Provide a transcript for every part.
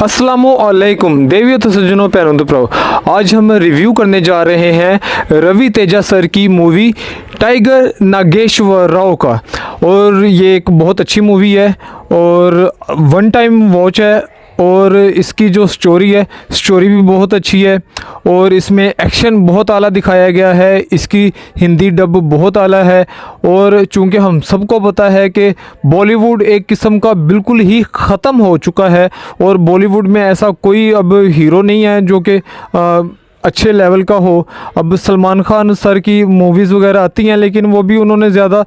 अस्सलामुअलैकुम देवियों तो सज्जनों प्यारों तो प्रो। आज हम रिव्यू करने जा रहे हैं रवि तेजा सर की मूवी टाइगर नागेश्वर राव का। और ये एक बहुत अच्छी मूवी है और वन टाइम वॉच है। और इसकी जो स्टोरी भी बहुत अच्छी है और इसमें एक्शन बहुत आला दिखाया गया है। इसकी हिंदी डब बहुत आला है। और चूंकि हम सबको पता है कि बॉलीवुड एक किस्म का बिल्कुल ही ख़त्म हो चुका है और बॉलीवुड में ऐसा कोई अब हीरो नहीं है जो कि अच्छे लेवल का हो। अब सलमान खान सर की मूवीज़ वगैरह आती हैं लेकिन वो भी उन्होंने ज़्यादा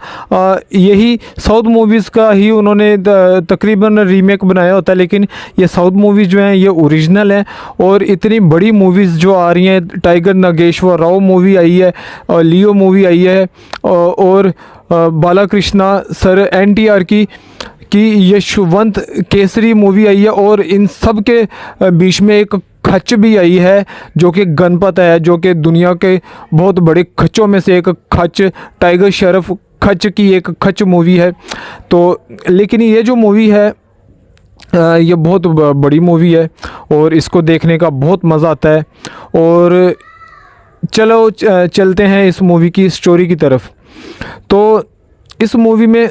यही साउथ मूवीज़ का ही उन्होंने तकरीबन रीमेक बनाया होता है। लेकिन ये साउथ मूवीज़ जो हैं ये ओरिजिनल हैं। और इतनी बड़ी मूवीज़ जो आ रही हैं, टाइगर नागेश्वर राव मूवी आई है, लियो मूवी आई है और बालाकृष्णा सर NTR की यशवंत केसरी मूवी आई है। और इन सब के बीच में एक खच भी आई है जो कि गणपत है, जो कि दुनिया के बहुत बड़े खचों में से एक खच, टाइगर शरफ खच की एक खच मूवी है। तो लेकिन ये जो मूवी है ये बहुत बड़ी मूवी है और इसको देखने का बहुत मज़ा आता है। और चलो चलते हैं इस मूवी की स्टोरी की तरफ। तो इस मूवी में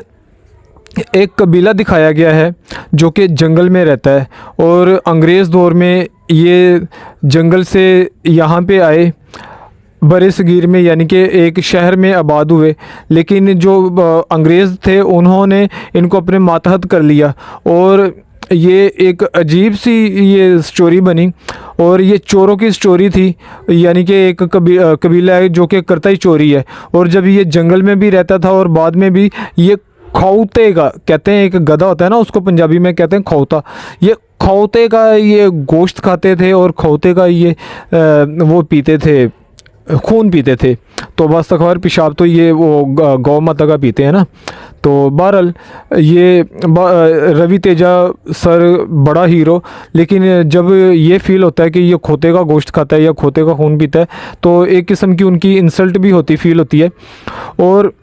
एक कबीला दिखाया गया है जो कि जंगल में रहता है और अंग्रेज़ दौर में ये जंगल से यहाँ पे आए बड़े सगीर में, यानी कि एक शहर में आबाद हुए। लेकिन जो अंग्रेज़ थे उन्होंने इनको अपने मातहत कर लिया और ये एक अजीब सी ये स्टोरी बनी। और ये चोरों की स्टोरी थी, यानी कि एक कबीला है जो कि करता ही चोरी है। और जब ये जंगल में भी रहता था और बाद में भी ये खौते का कहते हैं, एक गधा होता है ना, उसको पंजाबी में कहते हैं खौता। ये खौते का ये गोश्त खाते थे और खौते का ये वो पीते थे, खून पीते थे। तो बस तकवार पेशाब तो ये वो गौ माता का पीते हैं ना। तो बहरहाल ये रवि तेजा सर बड़ा हीरो, लेकिन जब ये फील होता है कि ये खोते का गोश्त खाता है या खोते का खून पीता है तो एक किस्म की उनकी इंसल्ट भी फील होती है। और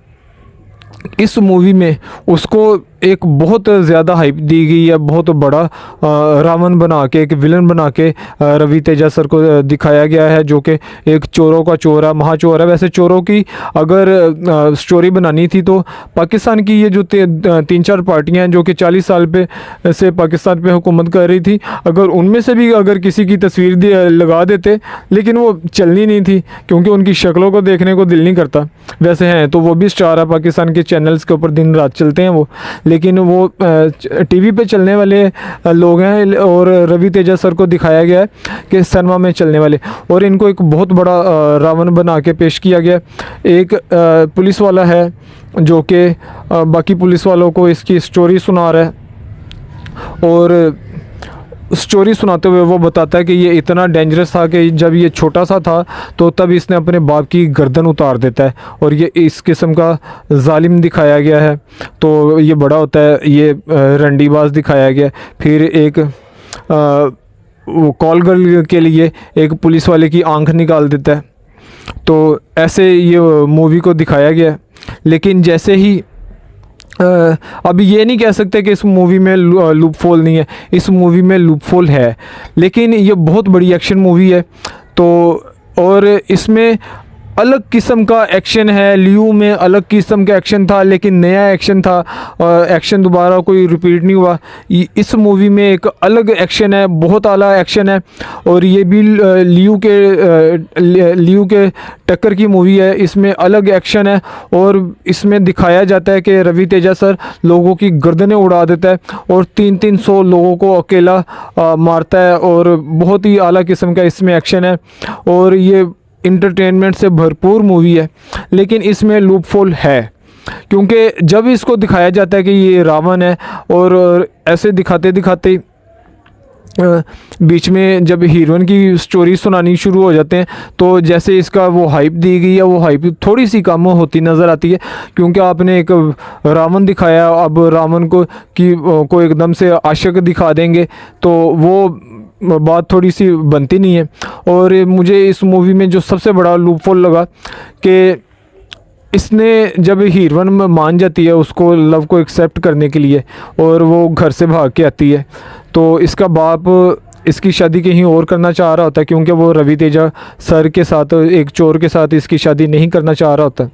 इस मूवी में उसको एक बहुत ज़्यादा हाइप दी गई है, बहुत बड़ा रावण बना के, एक विलन बना के रवि तेजा सर को दिखाया गया है जो कि एक चोरों का चोर है, महाचोर है। वैसे चोरों की अगर स्टोरी बनानी थी तो पाकिस्तान की ये जो 3-4 पार्टियां हैं जो कि 40 साल से पाकिस्तान पे हुकूमत कर रही थी, अगर उनमें से भी अगर किसी की तस्वीर लगा देते, लेकिन वो चलनी नहीं थी क्योंकि उनकी शक्लों को देखने को दिल नहीं करता। वैसे हैं तो वो भी स्टार है, पाकिस्तान के चैनल्स के ऊपर दिन रात चलते हैं वो, लेकिन वो टीवी पे चलने वाले लोग हैं। और रवि तेजा सर को दिखाया गया है कि सिनेमा में चलने वाले, और इनको एक बहुत बड़ा रावण बना के पेश किया गया। एक पुलिस वाला है जो कि बाकी पुलिस वालों को इसकी स्टोरी सुना रहा है और स्टोरी सुनाते हुए वो बताता है कि ये इतना डेंजरस था कि जब ये छोटा सा था तो तब इसने अपने बाप की गर्दन उतार देता है और ये इस किस्म का जालिम दिखाया गया है। तो ये बड़ा होता है, ये रंडीबाज दिखाया गया। फिर एक वो कॉल गर्ल के लिए एक पुलिस वाले की आंख निकाल देता है। तो ऐसे ये मूवी को दिखाया गया। लेकिन जैसे ही अब ये नहीं कह सकते कि इस मूवी में लूपहोल नहीं है, इस मूवी में लूपहोल है। लेकिन ये बहुत बड़ी एक्शन मूवी है। तो और इसमें अलग किस्म का एक्शन है। लियो में अलग किस्म का एक्शन था लेकिन नया एक्शन था, एक्शन दोबारा कोई रिपीट नहीं हुआ। इस मूवी में एक अलग एक्शन है, बहुत आला एक्शन है। और ये भी लियो के टक्कर की मूवी है, इसमें अलग एक्शन है। और इसमें दिखाया जाता है कि रवि तेजा सर लोगों की गर्दनें उड़ा देता है और 300 लोगों को अकेला मारता है। और बहुत ही आला किस्म का इसमें एक्शन है और ये इंटरटेनमेंट से भरपूर मूवी है। लेकिन इसमें लूपहोल है क्योंकि जब इसको दिखाया जाता है कि ये रावण है और ऐसे दिखाते दिखाते बीच में जब हीरोइन की स्टोरी सुनानी शुरू हो जाते हैं तो जैसे इसका वो हाइप दी गई है वो हाइप थोड़ी सी कम होती नज़र आती है। क्योंकि आपने एक रावण दिखाया, अब रावण को एकदम से आशिक दिखा देंगे तो वो बात थोड़ी सी बनती नहीं है। और मुझे इस मूवी में जो सबसे बड़ा लूपहोल लगा कि इसने जब हीरोइन मान जाती है उसको लव को एक्सेप्ट करने के लिए और वो घर से भाग के आती है तो इसका बाप इसकी शादी कहीं और करना चाह रहा होता है, क्योंकि वो रवि तेजा सर के साथ, एक चोर के साथ इसकी शादी नहीं करना चाह रहा होता।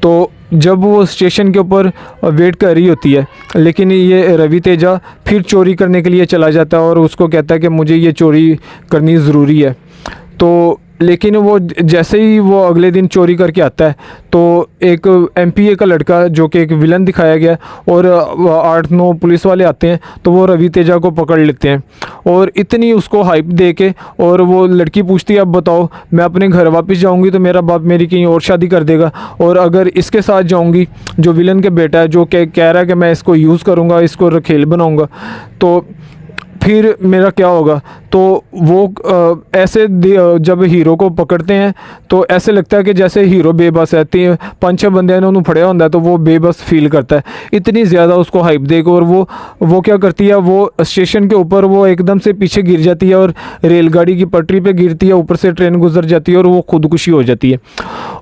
तो जब वो स्टेशन के ऊपर वेट कर रही होती है, लेकिन ये रवि तेजा फिर चोरी करने के लिए चला जाता है और उसको कहता है कि मुझे ये चोरी करनी ज़रूरी है। तो लेकिन वो जैसे ही वो अगले दिन चोरी करके आता है, तो एक एमपीए का लड़का जो कि एक विलन दिखाया गया, और 8-9 पुलिस वाले आते हैं, तो वो रवि तेजा को पकड़ लेते हैं और इतनी उसको हाइप दे के, और वो लड़की पूछती है अब बताओ मैं अपने घर वापस जाऊंगी तो मेरा बाप मेरी कहीं और शादी कर देगा, और अगर इसके साथ जाऊंगी जो विलन के बेटा है, जो कह रहा है कि मैं इसको यूज़ करूंगा, इसको रखेल बनाऊंगा, तो फिर मेरा क्या होगा। तो वो ऐसे जब हीरो को पकड़ते हैं तो ऐसे लगता है कि जैसे हीरो बेबस है, 5-6 बंदे ने उन्होंने फड़िया होता है, तो वो बेबस फील करता है, इतनी ज़्यादा उसको हाइप देकर। और वो क्या करती है, वो स्टेशन के ऊपर वो एकदम से पीछे गिर जाती है और रेलगाड़ी की पटरी पे गिरती है, ऊपर से ट्रेन गुजर जाती है और वो खुदकुशी हो जाती है।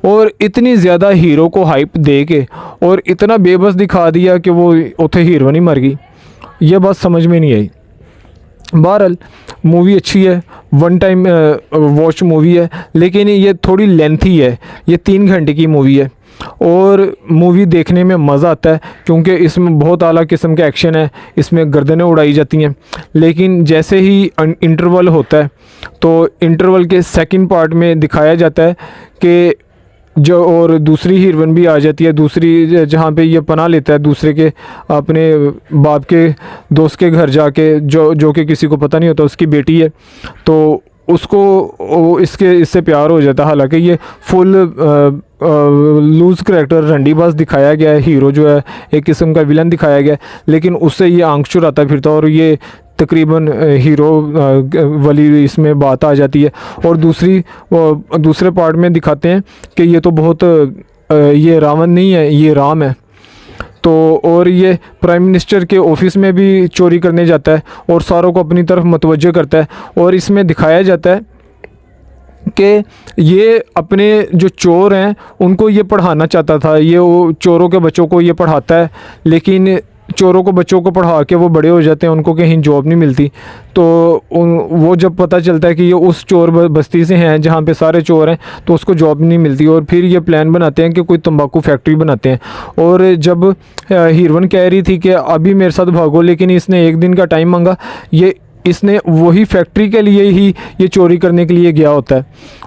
और इतनी ज़्यादा हीरो को हाइप दे के और इतना बेबस दिखा दिया कि वो उथे हीरोइन ही मर गई। ये बात समझ में नहीं आई। बहरहाल मूवी अच्छी है, वन टाइम वॉच मूवी है, लेकिन ये थोड़ी लेंथी है। ये 3 घंटे की मूवी है और मूवी देखने में मज़ा आता है, क्योंकि इसमें बहुत आला किस्म का एक्शन है, इसमें गर्दनें उड़ाई जाती हैं। लेकिन जैसे ही इंटरवल होता है, तो इंटरवल के सेकंड पार्ट में दिखाया जाता है कि जो और दूसरी हीरोइन भी आ जाती है, दूसरी जहाँ पे ये पनाह लेता है दूसरे के, अपने बाप के दोस्त के घर जाके, जो कि किसी को पता नहीं होता उसकी बेटी है, तो उसको इससे प्यार हो जाता है। हालांकि ये फुल लूज़ करैक्टर रंडीबाज दिखाया गया है, हीरो जो है एक किस्म का विलन दिखाया गया है, लेकिन उससे ये आंख चुराता फिरता, और ये तकरीबन हीरो वाली इसमें बात आ जाती है। और दूसरे पार्ट में दिखाते हैं कि ये तो बहुत ये रावण नहीं है, ये राम है। तो और ये प्राइम मिनिस्टर के ऑफिस में भी चोरी करने जाता है और सारों को अपनी तरफ मतवज्जो करता है। और इसमें दिखाया जाता है कि ये अपने जो चोर हैं उनको ये पढ़ाना चाहता था, ये वो चोरों के बच्चों को ये पढ़ाता है, लेकिन चोरों को बच्चों को पढ़ा के वो बड़े हो जाते हैं, उनको कहीं जॉब नहीं मिलती। तो वो जब पता चलता है कि ये उस चोर बस्ती से हैं जहाँ पे सारे चोर हैं, तो उसको जॉब नहीं मिलती, और फिर ये प्लान बनाते हैं कि कोई तंबाकू फैक्ट्री बनाते हैं। और जब हीरोइन कह रही थी कि अभी मेरे साथ भागो, लेकिन इसने 1 दिन का टाइम मांगा, इसने वही फैक्ट्री के लिए ही ये चोरी करने के लिए गया होता है।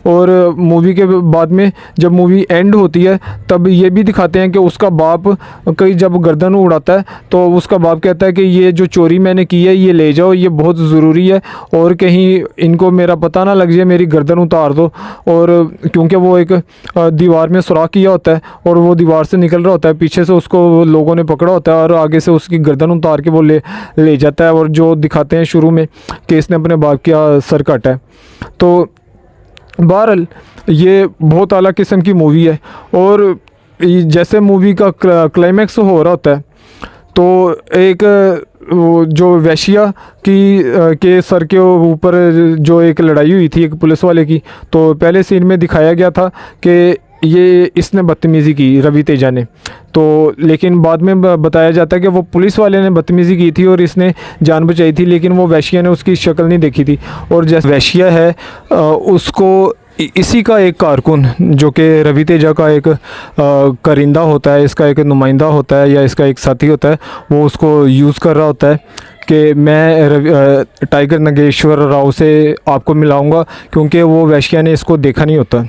और मूवी के बाद में जब मूवी एंड होती है, तब ये भी दिखाते हैं कि उसका बाप कहीं जब गर्दन उड़ाता है, तो उसका बाप कहता है कि ये जो चोरी मैंने की है ये ले जाओ, ये बहुत ज़रूरी है, और कहीं इनको मेरा पता ना लग जाए, मेरी गर्दन उतार दो। और क्योंकि वो एक दीवार में सुराख किया होता है और वो दीवार से निकल रहा होता है, पीछे से उसको लोगों ने पकड़ा होता है और आगे से उसकी गर्दन उतार के वो ले जाता है। और जो दिखाते हैं शुरू में कि इसने अपने बाप का सर काटा है। तो बहरहाल ये बहुत आला किस्म की मूवी है। और जैसे मूवी का क्लाइमैक्स हो रहा होता है, तो एक जो वैश्या के सर के ऊपर जो एक लड़ाई हुई थी एक पुलिस वाले की, तो पहले सीन में दिखाया गया था कि ये इसने बदतमीज़ी की रवि तेजा ने, तो लेकिन बाद में बताया जाता है कि वो पुलिस वाले ने बदतमीज़ी की थी और इसने जान बचाई थी, लेकिन वो वैश्या ने उसकी शक्ल नहीं देखी थी। और जैसे वैश्या है उसको इसी का एक कारकुन, जो कि रवि तेजा का एक करिंदा होता है, इसका एक नुमाइंदा होता है या इसका एक साथी होता है, वो उसको यूज़ कर रहा होता है कि मैं टाइगर नागेश्वर राव से आपको मिलाऊंगा, क्योंकि वो वैश्या ने इसको देखा नहीं होता।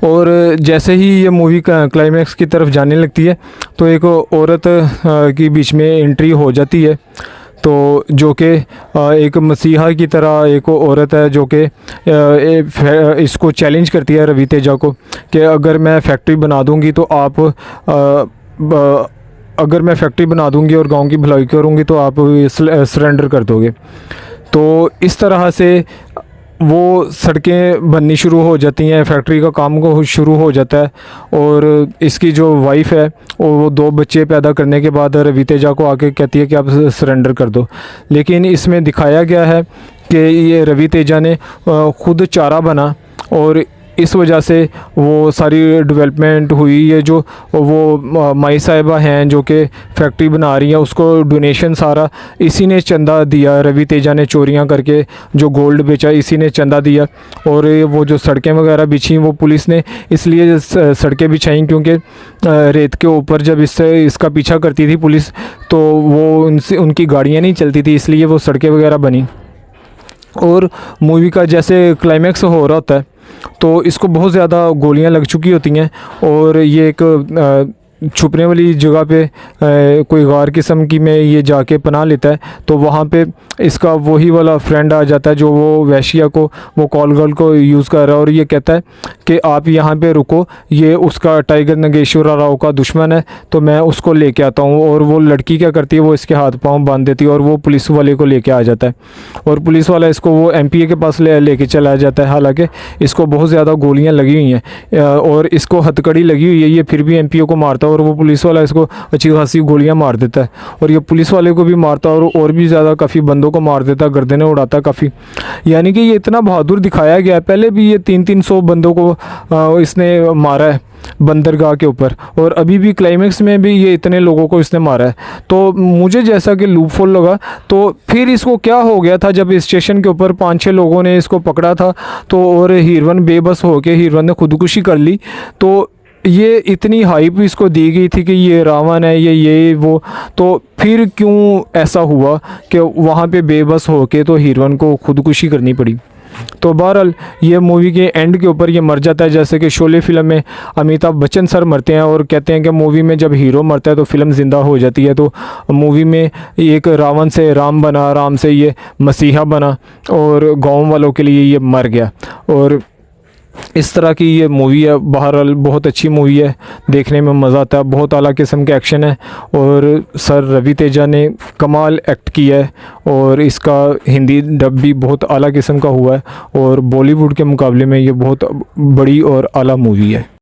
और जैसे ही ये मूवी का क्लाइमैक्स की तरफ जाने लगती है, तो एक औरत की बीच में एंट्री हो जाती है, तो जो कि एक मसीहा की तरह एक औरत है, जो कि इसको चैलेंज करती है रवि तेजा को कि अगर मैं फैक्ट्री बना दूंगी तो आप अगर मैं फैक्ट्री बना दूंगी और गांव की भलाई करूंगी तो आप सरेंडर कर दोगे। तो इस तरह से वो सड़कें बननी शुरू हो जाती हैं, फैक्ट्री का काम को शुरू हो जाता है। और इसकी जो वाइफ है वो 2 बच्चे पैदा करने के बाद रवि तेजा को आके कहती है कि आप सरेंडर कर दो। लेकिन इसमें दिखाया गया है कि ये रवि तेजा ने खुद चारा बना और इस वजह से वो सारी डेवलपमेंट हुई है। जो वो माई साहिबा हैं जो कि फैक्ट्री बना रही हैं, उसको डोनेशन सारा इसी ने चंदा दिया। रवि तेजा ने चोरियां करके जो गोल्ड बेचा इसी ने चंदा दिया। और वो जो सड़कें वगैरह बिछी वो पुलिस ने इसलिए सड़कें बिछाई क्योंकि रेत के ऊपर जब इसका पीछा करती थी पुलिस तो वो उनकी गाड़ियाँ नहीं चलती थी, इसलिए वो सड़कें वगैरह बनी। और मूवी का जैसे क्लाइमैक्स हो रहा होता है तो इसको बहुत ज़्यादा गोलियां लग चुकी होती हैं और ये एक छुपने वाली जगह पे कोई गार किस्म की में ये जाके पनाह लेता है। तो वहाँ पे इसका वही वाला फ्रेंड आ जाता है जो वो वैश्या को, वो कॉल गर्ल को यूज़ कर रहा है और ये कहता है कि आप यहाँ पे रुको, ये उसका टाइगर नागेश्वर राव का दुश्मन है तो मैं उसको लेके आता हूँ। और वो लड़की क्या करती है, वो इसके हाथ पाँव बांध देती है और वो पुलिस वाले को लेके आ जाता है और पुलिस वाला इसको वो MPA के पास लेके चला जाता है। हालांकि इसको बहुत ज़्यादा गोलियाँ लगी हुई हैं और इसको हथकड़ी लगी हुई है, ये फिर भी MPA को मारता है और वो पुलिस वाला इसको अच्छी खासी गोलियां मार देता है और ये पुलिस वाले को भी मारता है और भी ज़्यादा काफ़ी बंदों को मार देता है, गर्दनें उड़ाता है काफ़ी। यानी कि ये इतना बहादुर दिखाया गया है। पहले भी ये 300 बंदों को इसने मारा है बंदरगाह के ऊपर और अभी भी क्लाइमेक्स में भी ये इतने लोगों को इसने मारा है। तो मुझे जैसा कि लूपहोल लगा। तो फिर इसको क्या हो गया था जब स्टेशन के ऊपर 5-6 लोगों ने इसको पकड़ा था तो और हीरोइन बेबस होके हीरोइन ने खुदकुशी कर ली। तो ये इतनी हाइप इसको दी गई थी कि ये रावण है, ये वो, तो फिर क्यों ऐसा हुआ कि वहाँ पे बेबस होके तो हीरोइन को खुदकुशी करनी पड़ी। तो बहरहाल ये मूवी के एंड के ऊपर ये मर जाता है। जैसे कि शोले फिल्म में अमिताभ बच्चन सर मरते हैं और कहते हैं कि मूवी में जब हीरो मरता है तो फिल्म ज़िंदा हो जाती है। तो मूवी में एक रावण से राम बना, राम से ये मसीहा बना और गाँव वालों के लिए ये मर गया। और इस तरह की ये मूवी है। बहरहाल बहुत अच्छी मूवी है, देखने में मज़ा आता है, बहुत आला किस्म के एक्शन है और सर रवि तेजा ने कमाल एक्ट किया है और इसका हिंदी डब भी बहुत आला किस्म का हुआ है और बॉलीवुड के मुकाबले में ये बहुत बड़ी और आला मूवी है।